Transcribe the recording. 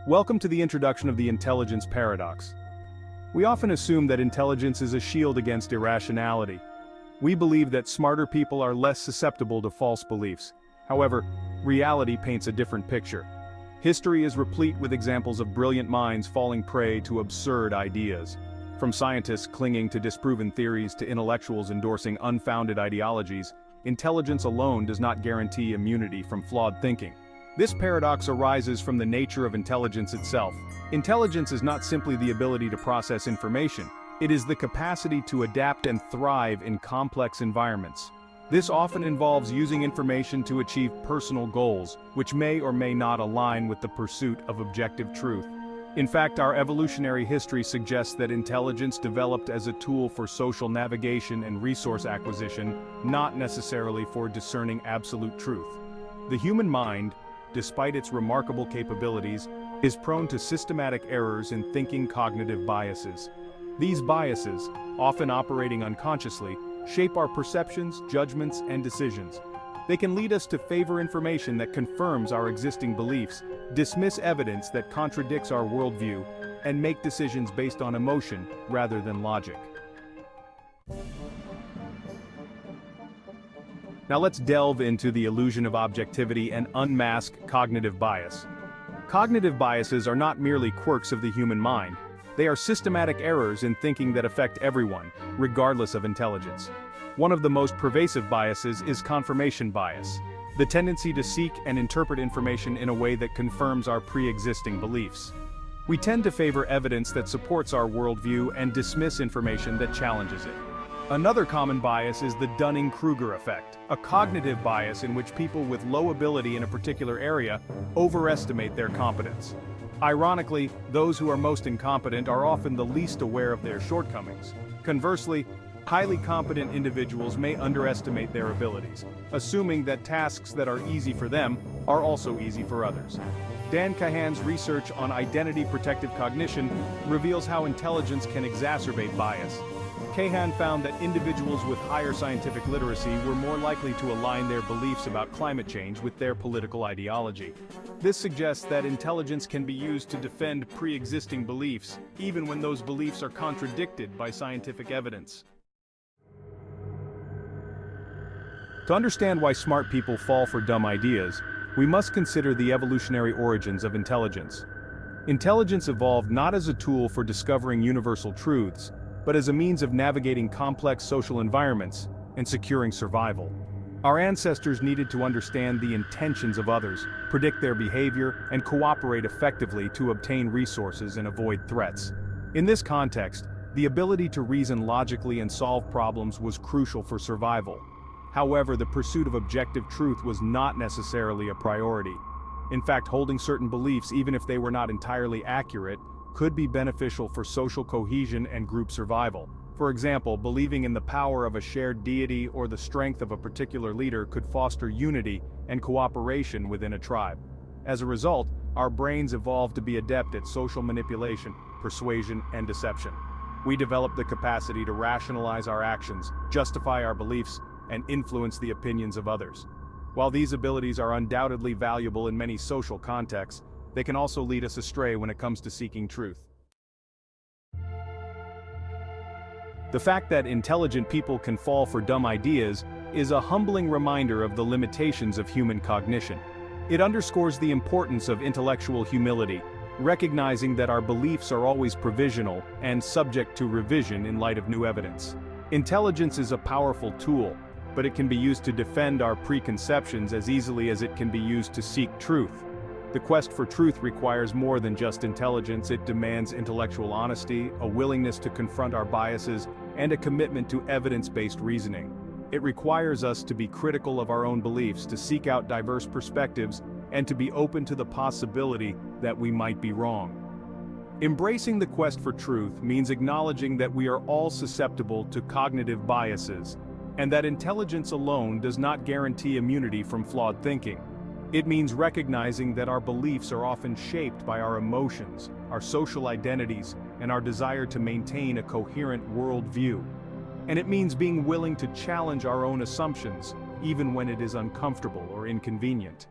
Welcome to the introduction of the intelligence paradox. We often assume that intelligence is a shield against irrationality. We believe that smarter people are less susceptible to false beliefs. However, reality paints a different picture. History is replete with examples of brilliant minds falling prey to absurd ideas. From scientists clinging to disproven theories to intellectuals endorsing unfounded ideologies, intelligence alone does not guarantee immunity from flawed thinking. This paradox arises from the nature of intelligence itself. Intelligence is not simply the ability to process information, it is the capacity to adapt and thrive in complex environments. This often involves using information to achieve personal goals, which may or may not align with the pursuit of objective truth. In fact, our evolutionary history suggests that intelligence developed as a tool for social navigation and resource acquisition, not necessarily for discerning absolute truth. The human mind, despite its remarkable capabilities, is prone to systematic errors in thinking cognitive biases. These biases, often operating unconsciously, shape our perceptions, judgments, and decisions. They can lead us to favor information that confirms our existing beliefs, dismiss evidence that contradicts our worldview, and make decisions based on emotion rather than logic. Now let's delve into the illusion of objectivity and unmask cognitive bias. Cognitive biases are not merely quirks of the human mind, they are systematic errors in thinking that affect everyone, regardless of intelligence. One of the most pervasive biases is confirmation bias, the tendency to seek and interpret information in a way that confirms our pre-existing beliefs. We tend to favor evidence that supports our worldview and dismiss information that challenges it. Another common bias is the Dunning-Kruger effect, a cognitive bias in which people with low ability in a particular area overestimate their competence. Ironically, those who are most incompetent are often the least aware of their shortcomings. Conversely, highly competent individuals may underestimate their abilities, assuming that tasks that are easy for them are also easy for others. Dan Kahan's research on identity-protective cognition reveals how intelligence can exacerbate bias. Kahan found that individuals with higher scientific literacy were more likely to align their beliefs about climate change with their political ideology. This suggests that intelligence can be used to defend pre-existing beliefs, even when those beliefs are contradicted by scientific evidence. To understand why smart people fall for dumb ideas, we must consider the evolutionary origins of intelligence. Intelligence evolved not as a tool for discovering universal truths, but as a means of navigating complex social environments and securing survival. Our ancestors needed to understand the intentions of others, predict their behavior, and cooperate effectively to obtain resources and avoid threats. In this context, the ability to reason logically and solve problems was crucial for survival. However, the pursuit of objective truth was not necessarily a priority. In fact, holding certain beliefs, even if they were not entirely accurate, could be beneficial for social cohesion and group survival. For example, believing in the power of a shared deity or the strength of a particular leader could foster unity and cooperation within a tribe. As a result, our brains evolved to be adept at social manipulation, persuasion, and deception. We developed the capacity to rationalize our actions, justify our beliefs, and influence the opinions of others. While these abilities are undoubtedly valuable in many social contexts, they can also lead us astray when it comes to seeking truth. The fact that intelligent people can fall for dumb ideas is a humbling reminder of the limitations of human cognition. It underscores the importance of intellectual humility, recognizing that our beliefs are always provisional and subject to revision in light of new evidence. Intelligence is a powerful tool, but it can be used to defend our preconceptions as easily as it can be used to seek truth. The quest for truth requires more than just intelligence. It demands intellectual honesty, a willingness to confront our biases, and a commitment to evidence-based reasoning. It requires us to be critical of our own beliefs, to seek out diverse perspectives, and to be open to the possibility that we might be wrong. Embracing the quest for truth means acknowledging that we are all susceptible to cognitive biases, and that intelligence alone does not guarantee immunity from flawed thinking. It means recognizing that our beliefs are often shaped by our emotions, our social identities, and our desire to maintain a coherent worldview. And it means being willing to challenge our own assumptions, even when it is uncomfortable or inconvenient.